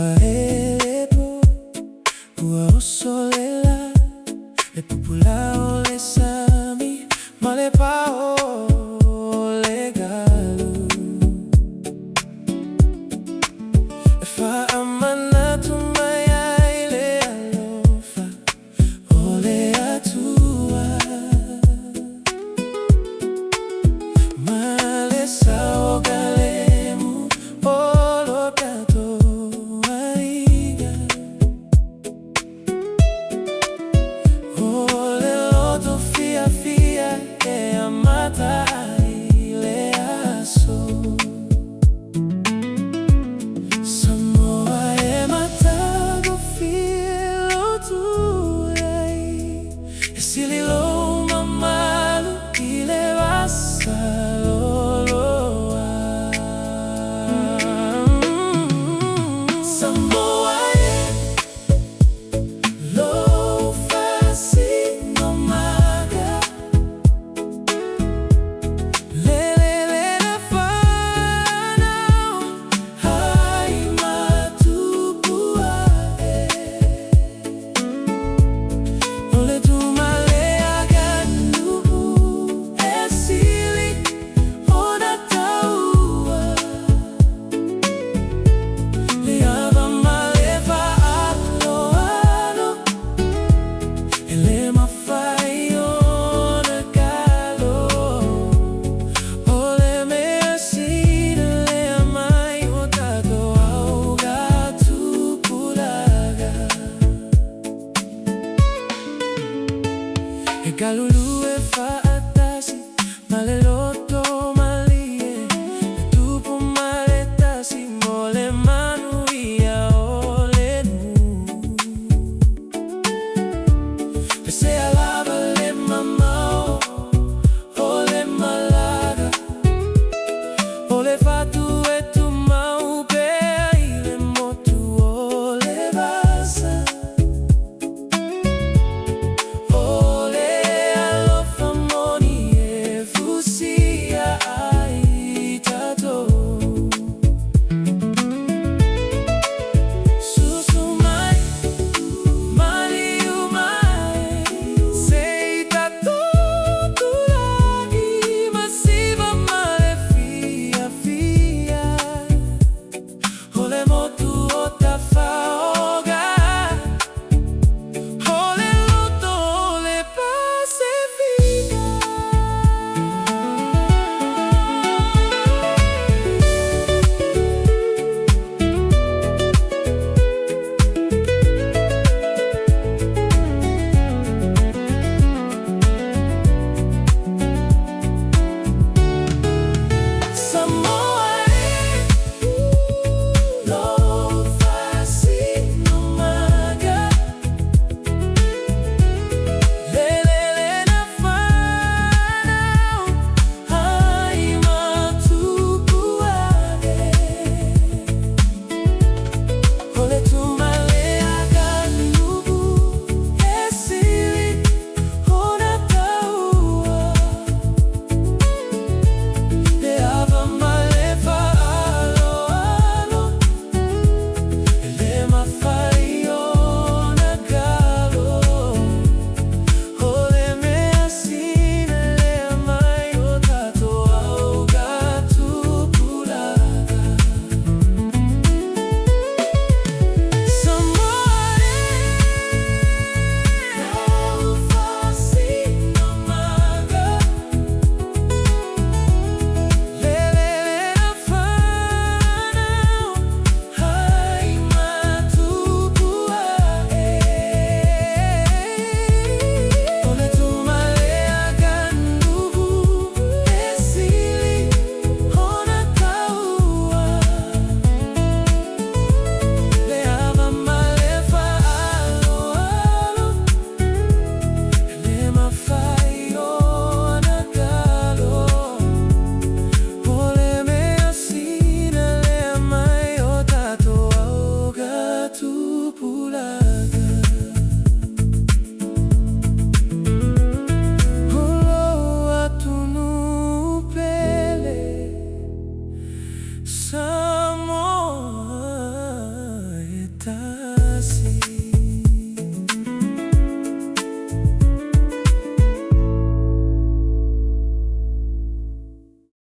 Umavaelepo uaosolela epupulao lesami malepao legalo fa amana tumaya ile alofa ole atua malesa ogalemu olokato aiga ole loto fia fia e amata ile aso Samoa e matago filo tuai e sililo mamalu ile vasaloa Samoa e lo fasino maga lele na fanao hai matupua ole tu male aganu esili ona taua leava maleva aloano ele mafai ona galo ole Measina le amai otato au gatu pulaga e galulu e fa atasi maleloto malie e tupu maletasi mole manu ia ole nu pese alava le mamao ole malaga ole fatu e tu mau pe ile motu ole basa ole alo famoni e fusi nasi.